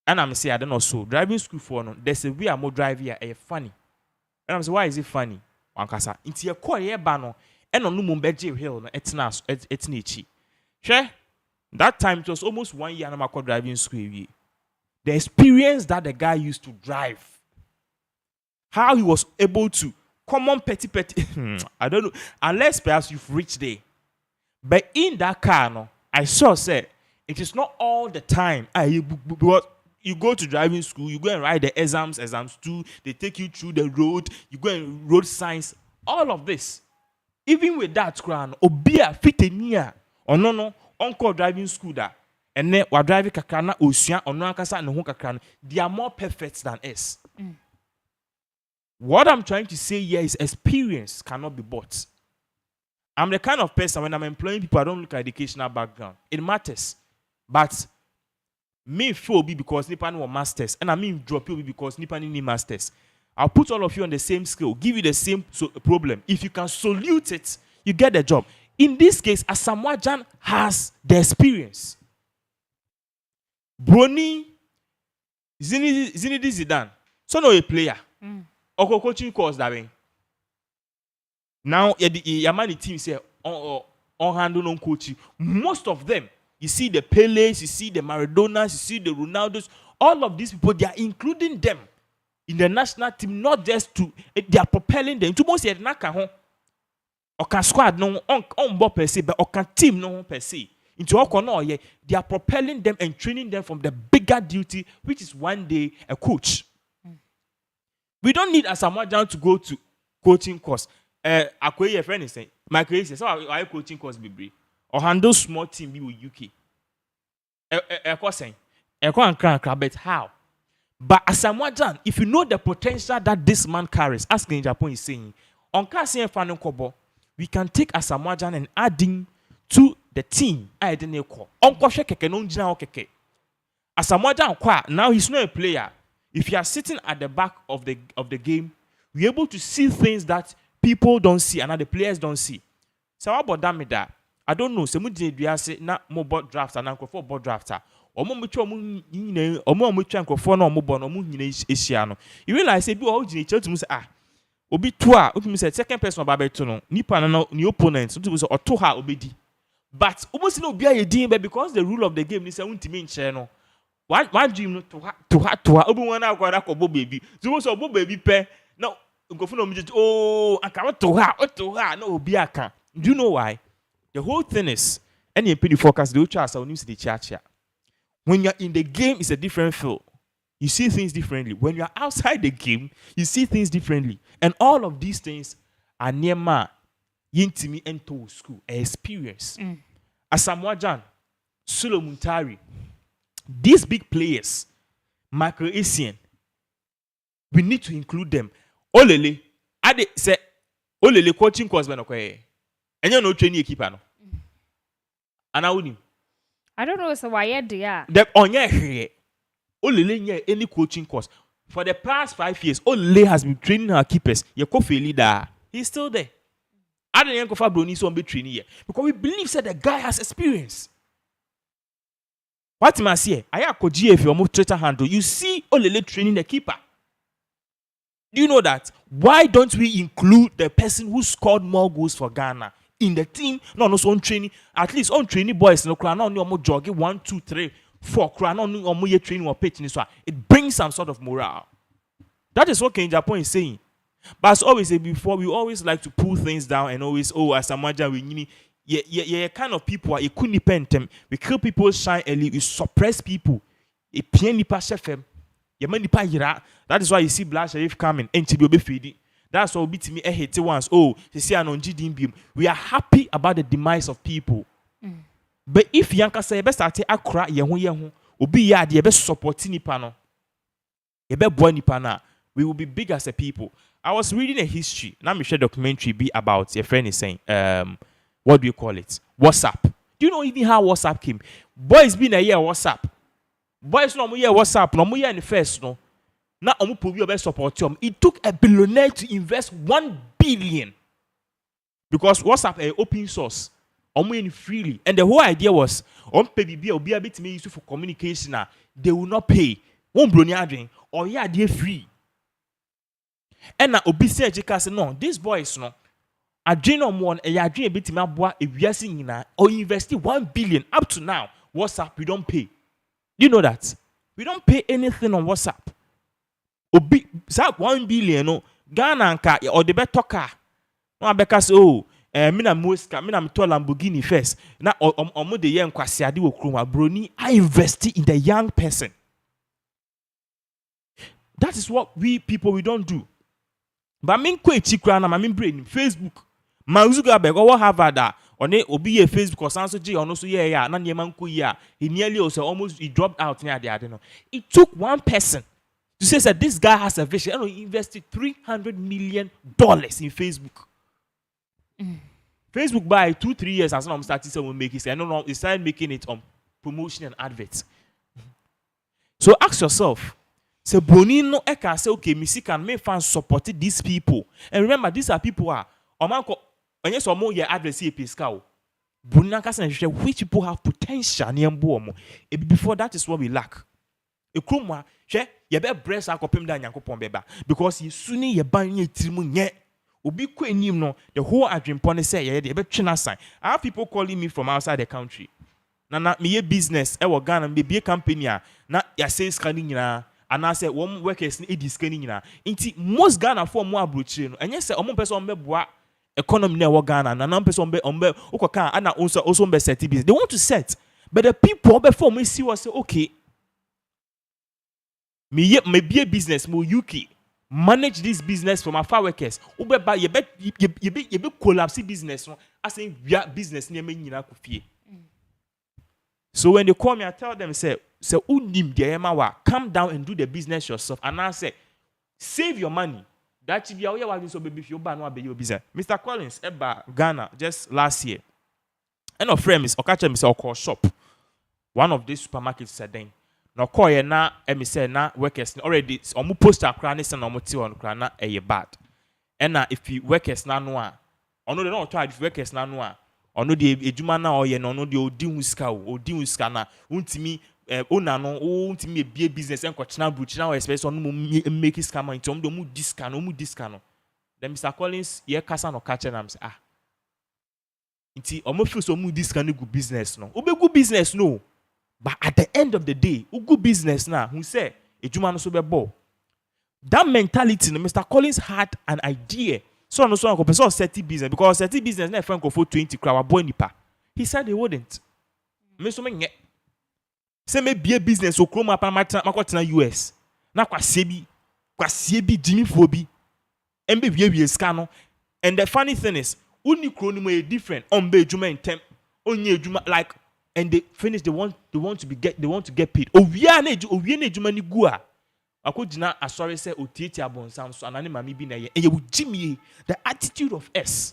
And I'm saying I don't know so driving school for no. There's a way I'm more driving here. Funny. And I'm saying why is it funny? Wankasa. Into your core here bano. And on no mumbeji hill no it's nichi. Sure. That time it was almost 1 year I'm driving school. The experience that the guy used to drive, how he was able to come on petty. I don't know unless perhaps you've reached there. But in that car no, I saw say it is not all the time. You go to driving school, you go and write the exams 2, they take you through the road, you go and road signs, all of this. Even with that crown, obia fitenia, or no, uncle driving school that, and then we're driving kakana, ocean, or no kasa and kakana, they are more perfect than us. What I'm trying to say here is experience cannot be bought. I'm the kind of person when I'm employing people, I don't look at educational background. It matters. But me feel be because nipa no masters, and I mean drop you because nipa need masters. I'll put all of you on the same scale, give you the same problem. If you can solute it, you get the job. In this case, Asamoah Gyan has the experience. Brony Zinedine Zidane, so no a player. Oko coaching course that way. Now your money team say on handle on coaching. Most of them. You see the Peles, you see the Maradonas, you see the Ronaldos. All of these people, they are including them in the national team, not just to they are propelling them. To most naka or can squad no on board per se, but or can team no per se. Into all they are propelling them and training them from the bigger duty, which is one day a coach. We don't need Asamoah Gyan to go to coaching course. Akoye friend is saying, my crazy, so I coaching course be or handle small team be with UK. But how? But Asamoah Gyan, if you know the potential that this man carries, as Agyapong is saying, on Kasi Fano Kobo, we can take Asamoah Gyan and add him to the team. I didn't know. Asamoah Gyan, now he's not a player. If you are sitting at the back of the game, we're able to see things that people don't see and that the players don't see. So how about that? I don't know. Some say na mobile drafter na for board drafter. Omo metwa omo nyine omo metwa nkofo na omo bo na omo nyine ehia no. You realize say bi o gine church mu say obi to a obi say second person ba beto no nipa na ni opponent so to say oto ha obedi. But almost no obi ayedin be because the rule of the game ni say untimi nche no. One dream no to ha obi won akwara ko bo baby. So so bo baby pe no nkofo na omo just aka to ha no obi aka. Do you know why? The whole thing is, any PD focus, the ultra as the church. When you're in the game, it's a different feel. you see things differently. When you're outside the game, you see things differently. And all of these things are near ma yintimi ento school experience. Asamoah Gyan, Solomon Tari, these big players, Michael Essien, we need to include them. Olele, ade say Olele coaching course be no kwaye. Enye no training keeper no. Ana woni. I don't know so why there. The onye hwe. Olele nye any coaching course. For the past 5 years, Olele has been training our keepers. Ye Kofi leader. He's still there. Ade yen Kofa Broni so be training here. Because we believe that the guy has experience. What must say? I have if you move Twitter handle. You see Olele training the keeper. Do you know that? Why don't we include the person who scored more goals for Ghana in the team? No, so on training. At least on training boys, no crown on your jogging 1, 2, 3, 4 crown on your training or pitching. So it brings some sort of morale. That is what Agyapong is saying. But as always say before, we always like to pull things down and always, as a manager, we need. Yeah, kind of people are you couldn't depend them. We kill people shine early, we suppress people. A penny pass FM. That is why you see Black Sherif coming and to be feeding. That's why we beat me a hate once. Oh, you see an on GDM. We are happy about the demise of people. But if Yanka say best start a cry, yehu, obi ya the best supporting nipano. Ebe boy nipana. We will be big as a people. I was reading a history. Now me share documentary be about your friend is saying what do you call it? WhatsApp. Do you know even how WhatsApp came? Boys been a year WhatsApp. Boys no year WhatsApp. No year in the first no. Now omu pobi obe support you. It took a billionaire to invest 1 billion because WhatsApp is open source. Omu in freely, and the whole idea was pay bibi obi a bit me used for communication. They will not pay. One brony adwin or yeah they free. And now obi say say no. These boys no. I dream on one, a dream a bit my boy if we are singing or investing 1 billion up to now. WhatsApp, we don't pay. Do you know that? We don't pay anything on WhatsApp. Obi, 1 billion, no Ghana or the better car. No, because mina Mosca, mina to Lamborghini first. Now, omo the young Kwasiadi wo kroma brony. I invested in the young person. That is what we people we don't do. But I mean, I mean, brain Facebook. Mazuga bego what Harvard on it obi a Facebook or Sanso G or no so yeah na nyema nko ya he nearly also almost he dropped out near the other no. It took one person to say that this guy has a vision and he invested $300 million in Facebook. Facebook by 2-3 years as I'm starting to make it. I don't know, he started making it on promotion and adverts. So ask yourself, say Bonino Eka say okay, Missy can make fans support these people. And remember, these are people who are Omanko. And yes, or more your address here, Piscao. Which people have potential near Bomo. Before that is what we lack. A cruma, share, you better breast our copim down Yankopon beba. Because you soon ye buying a trimun yet. Ubi queen no, the whole Agyapong say, yeah, they better china sign. I have people calling me from outside the country. Nana, me a business, I will Ghana, be a company, not your sales scanning, and I said, one workers need this scanning. Inti most Ghana for more brutal, and yes, a person be bois. Economy near Ghana and an person be Oka and also be set business. They want to set, but the people before me see was say okay. Me be a business more UK manage this business for my far workers. Ube ba you be collapse business. I say business near me nyina kufie. So when they call me, I tell them say unim diema come down and do the business yourself. And I say save your money. That should be our way so baby if you ban one be your business. Mr. Collins, Eba Ghana just last year. And a friend is Okacha me say call shop. One of these supermarkets said then. Now call ye na me say na workers already omu poster kra ne say na omu ti on kra na e bad. And na if you workers na no a ono dey no try if workers na no a ono dey ejuma na oye no ono dey odi huska na untimi ona no untimi be business enko china bruch na expect on make scam into om do mu discount no then Mr. Collins ye kasa no catch am say nti omo feel so mu discount go business no obegu business no but at the end of the day ugu business na who say ejuma no so be ball that mentality no Mr. Collins had an idea so no go person set business because set business na friend go for 20 crowd boy nipa he said he wouldn't me so me say me be a business so chroma pa makotena US na kwasie bi Jimmy Fobi embe wie scan. And the funny thing is uni kronimo is different on be juma in temp onye juma like and they finish they want to get paid owie na juma ni gua akogina asori say otieti abonsam so anane mami bi na ye and you Jimmy the attitude of S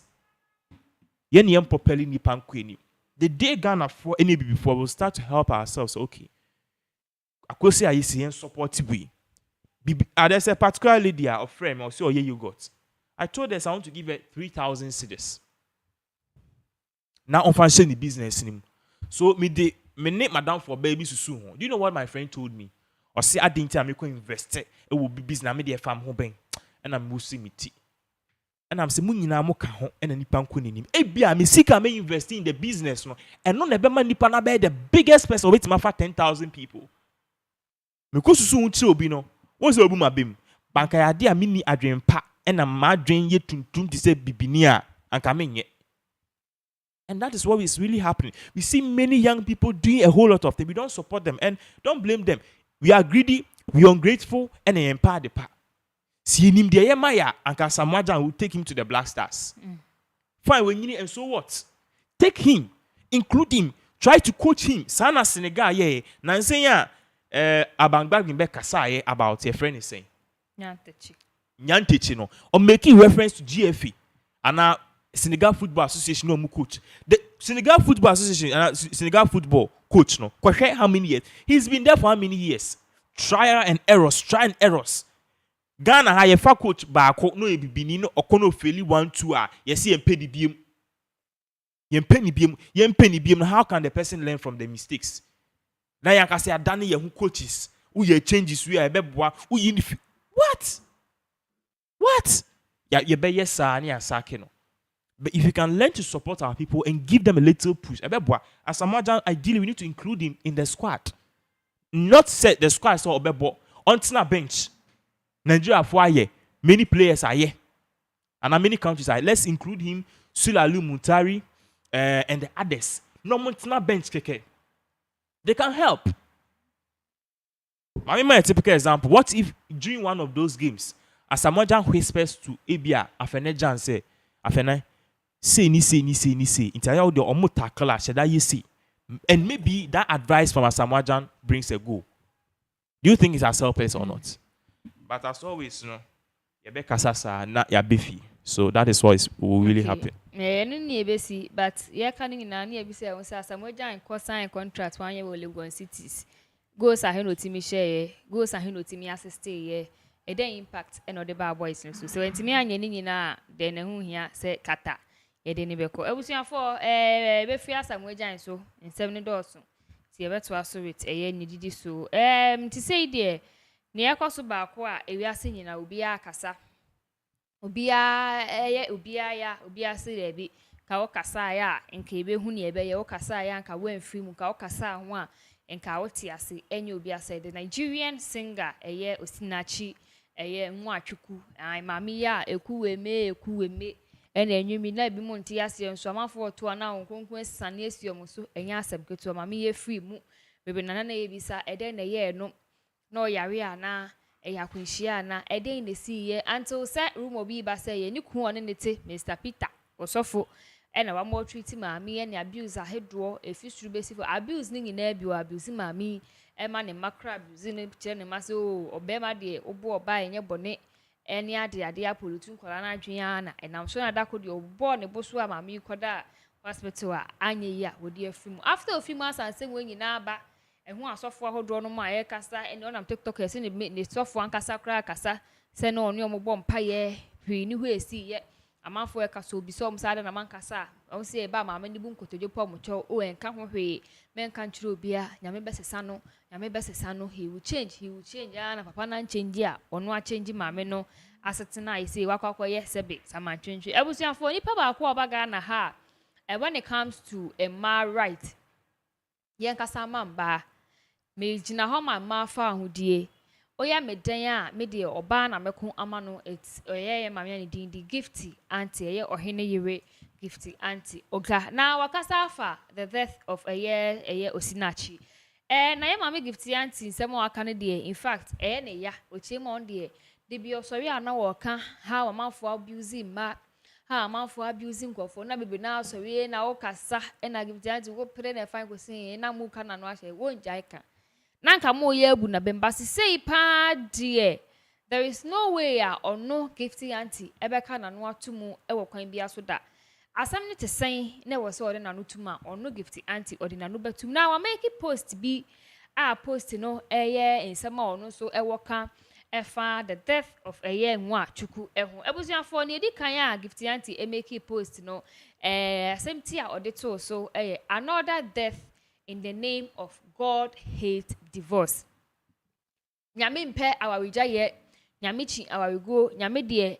yen yem properly ni pankweni the day Ghana for any before we'll start to help ourselves okay akosi ayisi yen support we there's a particular lady or friend or so you got I told her I want to give her 3,000 cedis. Now on function the business in so me name madam for baby susu. Do you know what my friend told me? Or say I didn't tell me to invest it will be business me the farm home and I'm losing me tea. And I'm saying munyina mo ka ho and nipa nko nim. E bia me sika me invest in the business no. And no nebe man nipa na be the biggest person wait ma for 10,000 people. Me ko susu unti obi no. Won say obu ma bem. Banka ya de a mini adwen pa. And a madrin ye tuntum to say bibinia and coming. And that is what is really happening. We see many young people doing a whole lot of things. We don't support them and don't blame them. We are greedy, we are ungrateful, and they empower the part. See him there, Maya, and Kasamajan will take him to the BlackStars. Fine, when you need, and so what? Take him, include him, try to coach him. Sana Senegal, yeah, Nansenya, Abangbag Bimbe Kasa, about your friend is saying. Nyantechi no or making reference to GFA and Senegal Football Association no coach. The Senegal Football Association and Senegal Football coach no. Question how many years? He's been there for how many years? Try and errors. Ghana ha yefa coach baako no ebibini no okono feli 1-2 yes yempeni biem. How can the person learn from the mistakes? Na yanka say adane ye hu coaches who ye changes we ebeboa who What? Yeah, you bet yes, sir, no. But if you can learn to support our people and give them a little push, as a matter, ideally we need to include him in the squad. Not set the squad so obebo on a bench. Nigeria for many players are here, and many countries are. Let's include him, Sulalu Muntari, and the others. No Montana bench keke. They can help. I mean, a typical example. What if during one of those games? As a modern whispers to Abia, Afene Jan say, Afene, say, entire the omo tackle, should I see? And maybe that advice from Asamoah brings a goal. Do you think it's as helpless or not? But as always, you sasa na ya beefy. So that is what will really happen. But yeah, canning in any ebi say Asamoah sign contract 1 year with Lagos cities. Goes ahead no team share, goes ahead no team assist ye. A day impact and other bad boys. So it's me and Yenina, then who here say Kata, a denibeko. I was here for a befia some way giant so in 7 doors. See a better also with a yen did so. To say, dear, near Kosoba, we are singing a Ubia Casa Ubia Silebi, Kaokasaya, and Kabe Hunia Bay, Okasaya, and Kawen Film, Kaokasa one, and Kaotiasi, and Ubia said the Nigerian singer, a year Osinachi. Mwachuku ai mami ya ekuwe me ene enwumi na bi monti ase nso amafo to na nkonkon sane asio so enya asem keto mami ye free mu bebe nana na ye bisa eden na ye no na oyare ana eya kunhia ana eden na si ye until say room obi ba say ye ni ku one ne te Mr Peter osofo ena wa mo treat mami ye ne abuse ahedo efisuru besi for abuse ni nyina bi o abuse mami Emma ne macra abuse ne picture ne maso obema de obo oba enye bone eni ade apolutu nkola na adwen na enam so na dako de obo ne boso amami koda hospital a anye ya wodi afim after ofim asanse we nyina aba ehu asofo ahodo no ma ye kasa eni onam TikTok ese ne sofo ankasa kra kasa se na oni ombo mpa ye hwi ni hu esi ye amanfo e kasa obi so omsade na mankasa on se e ba ma amani bu nkotoje pom cho o enka ho hwe menka nchire obi a nyame besesa no he will change na papa na change a ono a change mame no asetena I say wakwa ye sebe sama change ebusuafo nipa ba akwa obaga na ha when it comes to a man right yen kasa mamba me gina ho ma fa ahudie oya meden a me de oba na meko amano it's oye mame ni din di gifty auntie ye ohene yire gifty auntie oga na wakasa afa the death of a year osinachi na ye mama gifty auntie nsem o aka ne de in fact ne ya ochie ma on de bi osori ana wo ka ha amanfo abuse ma ha amanfo abuse nkofo na bebe na osori na wo kasa na gifty auntie wo pere na fine ko sin na mu ka na no ahye wo njai ka na nka mo ye abu na bemba sei pa de there is no way or no gifty auntie ebeka na no atumu e wo kwan bia so da asam ne te sen na wo se ode na no tuma or no gifty auntie ode na no betum na wa make post bi a post no eye ensema ono so e wo ka efa the death of eye nwa chuku eho ebusuafo ne edi kan a gifty auntie e make post no asem ti a ode to so another death in the name of God hate divorce. Nyame mpe awarija ye nyame chi awarigo nyame de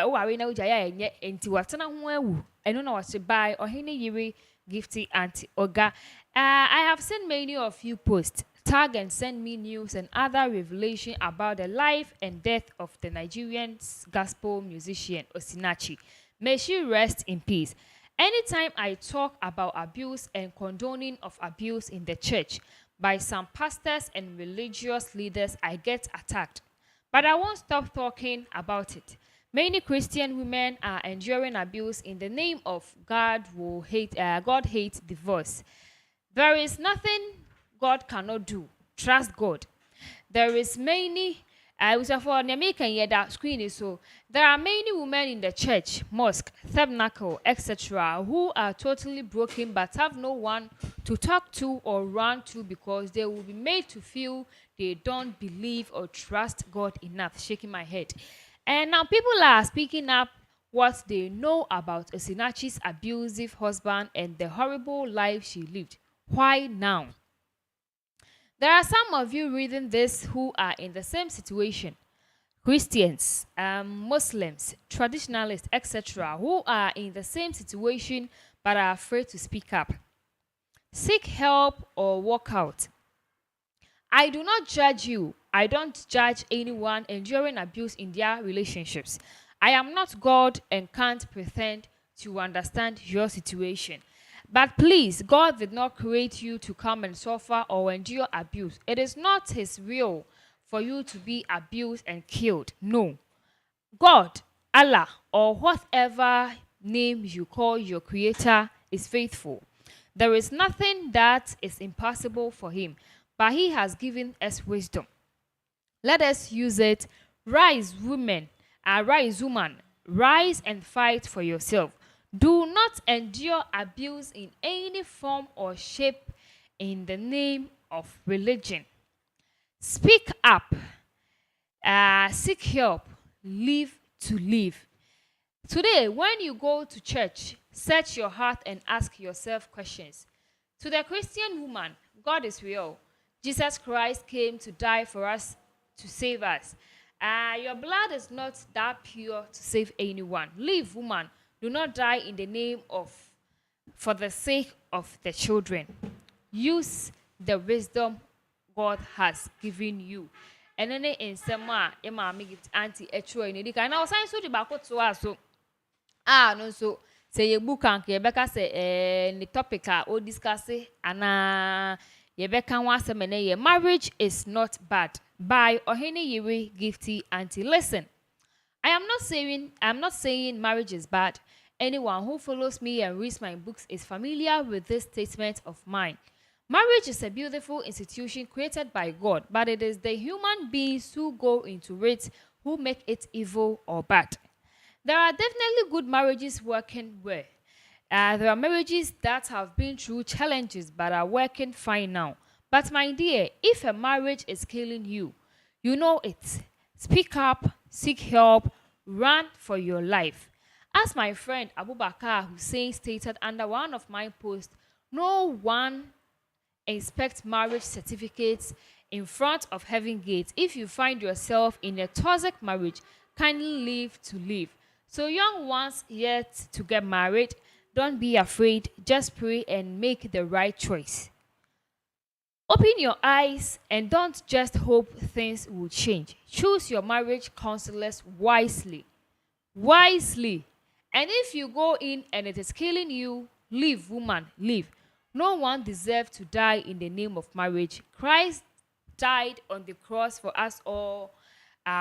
wari na uja ya enye enti watena ho awu eno na wase bai ohene yiri gifty auntie oga. I have seen many of you post tag and send me news and other revelation about the life and death of the Nigerian gospel musician Osinachi. May she rest in peace. Anytime I talk about abuse and condoning of abuse in the church by some pastors and religious leaders, I get attacked. But I won't stop talking about it. Many Christian women are enduring abuse in the name of God hates divorce. There is nothing God cannot do. Trust God. There is many screen is so there are many women in the church, mosque, tabernacle, etc., who are totally broken but have no one to talk to or run to because they will be made to feel they don't believe or trust God enough. Shaking my head. And now people are speaking up what they know about Osinachi's abusive husband and the horrible life she lived. Why now? There are some of you reading this who are in the same situation. Christians, Muslims, traditionalists, etc., who are in the same situation but are afraid to speak up. Seek help or walk out. I do not judge you. I don't judge anyone enduring abuse in their relationships. I am not God and can't pretend to understand your situation. But please, God did not create you to come and suffer or endure abuse. It is not His will for you to be abused and killed. No. God, Allah, or whatever name you call your creator is faithful. There is nothing that is impossible for Him, but He has given us wisdom. Let us use it. Rise, woman, rise and fight for yourself. Do not endure abuse in any form or shape in the name of religion. Speak up. Seek help. Live to live. Today, when you go to church, search your heart and ask yourself questions. To the Christian woman, God is real. Jesus Christ came to die for us, to save us. Your blood is not that pure to save anyone. Live, woman. Do not die in the name of, for the sake of the children. Use the wisdom God has given you. And then in summer, your mommy gives auntie a true in the kind of science to back to us. So, no, so say your book and Rebecca say, the topic or discuss it, and Rebecca wants a minute. Marriage is not bad. By Ohene Yiri Gifty Auntie. Listen, I'm not saying marriage is bad. Anyone who follows me and reads my books is familiar with this statement of mine. Marriage is a beautiful institution created by God, but it is the human beings who go into it who make it evil or bad. There are definitely good marriages working well. There are marriages that have been through challenges but are working fine now. But my dear, if a marriage is killing you, you know it. Speak up, seek help, run for your life. As my friend Abubakar Hussein stated under one of my posts, no one inspects marriage certificates in front of heaven gates. If you find yourself in a toxic marriage, kindly leave to live. So young ones yet to get married, don't be afraid, just pray and make the right choice. Open your eyes and don't just hope things will change. Choose your marriage counselors wisely. Wisely. And if you go in and it is killing you, leave, woman, leave. No one deserves to die in the name of marriage. Christ died on the cross for us all,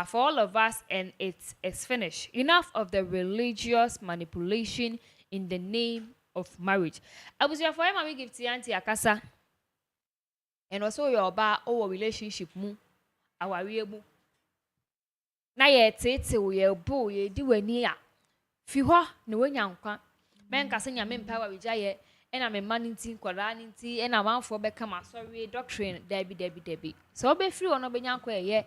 for all of us, and it's finished. Enough of the religious manipulation in the name of marriage. I was here for him, I give to Auntie Akasa, and also your about our relationship mu, our real mu. Na ye tete wo ye bo ye di wani a fi ho ne wanya nkwa men kase nya men power wija ye ena me maninti kwara ninti ena manfo be kama sorry doctrine debi so be free ono be nya nkwa ye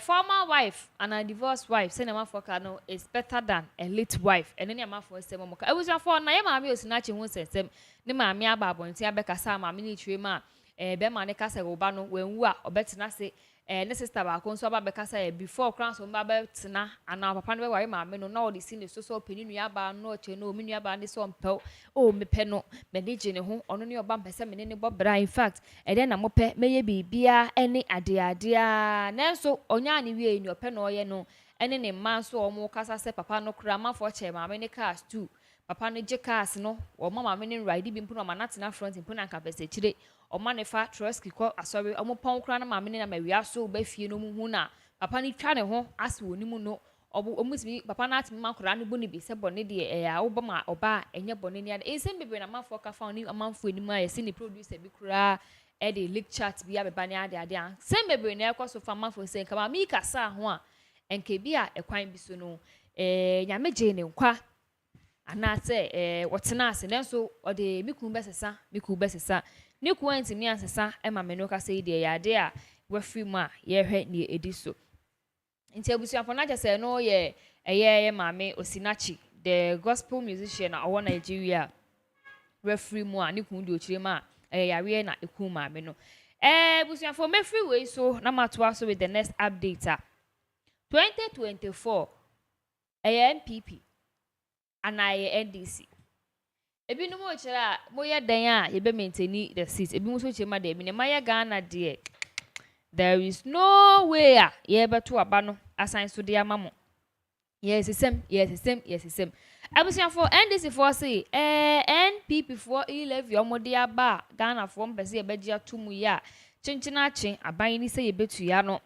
former wife and a divorced wife say na manfo ka no is better than a late wife and any manfo say mo ka ebuja for na ye maami osinachi hu sensem ne maami aba abonti abeka sa maami ni twe ma be ma ne kasa go ba no wenwu a obetena se ne sister ba ko nso aba beka say before crown so mba betena ana papa no be ware maame no na all the scene so so peni nua ba no che no mi nua ba ne so mpel o mepe no me ne gye ne ho ono ne oba mpese me ne bobra in fact ede na mope meye bibia ene ade a nanso onya ne wie ni ope no ye no ene ne man so omo kasa se papa no kura mafo che maame ne cars too papa no je cars no o mama me ne ride bi mpo no manate na front mpo na nka pese chire o manefa troski ko asori o mo pon kura na maame ne na mawia so ba fie no mu hu na papa ni twa ne ho ase woni mu no o musimi papa na atimi makura no bu ni bi se bone de ya wo ba ma oba enye bone ni ade ensem bebe na mafo ka fa ni amanfo ani ma yesi ni producer bi kura e de link chat bi abeba ni ade an sem bebe na ekoso fa mafo se nka ma mi kasa ho a enke bi a ekwan bi so no nyame je ne nkwa ana se wotena ase nenso o de miku besesa ni ku antimi ansesa ema me no ka se de ya de a wafiri mu a ye hwe ni edi so nti abusuafo na jese no ye maame Osinachi the gospel musician na owo Nigeria wafiri mu a ni ku di ochire ma yare na eku maame no abusuafo mefiri we so na matoa so with the next update 2024 NPP ana NDC ebi no mo chere a mo ye dan a ye be maintain the seat ebi mo so chere ma de mi ne ma ye Ghana de there is no way a ye beto aba no assign so de amamo yes the same abusian for NDC for say NPP for 11 omode aba Ghana for mpese ye begia tumu ya chinchina chin aban ni say ye betu ya no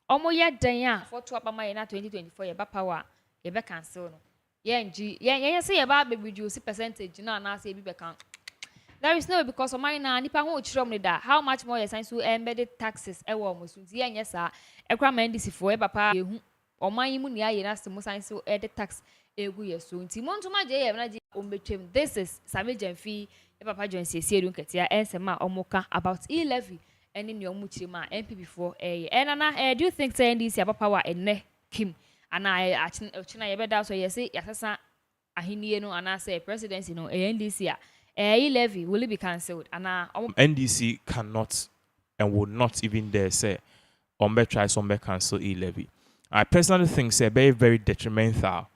omo ye dan a for to aba ma ye na 2024 ye ba power ye be cancel no ye say ye ba be reduce percentage na say bi be can. There is no way because of mine na nipa ho chirom ne da how much more yes so embedded taxes e wo musu ti ye nyesa e kwa ma ndisi for e papa ye hu oman yi mu ni aye na se mo san so e de tax egu ye so nti mo ntoma je ye na je ombetwem this is Samajan fi e papa John Siesie dun ketia ensema omoka about 11 ene ne omu chirima NPP for na do you think say NDC aba power enne kim ana achina ye beda so ye say yasasa ahiniye no ana say presidency no NDC levy will it be cancelled? And NDC cannot and will not even dare say try some cancel levy. I personally think say very detrimental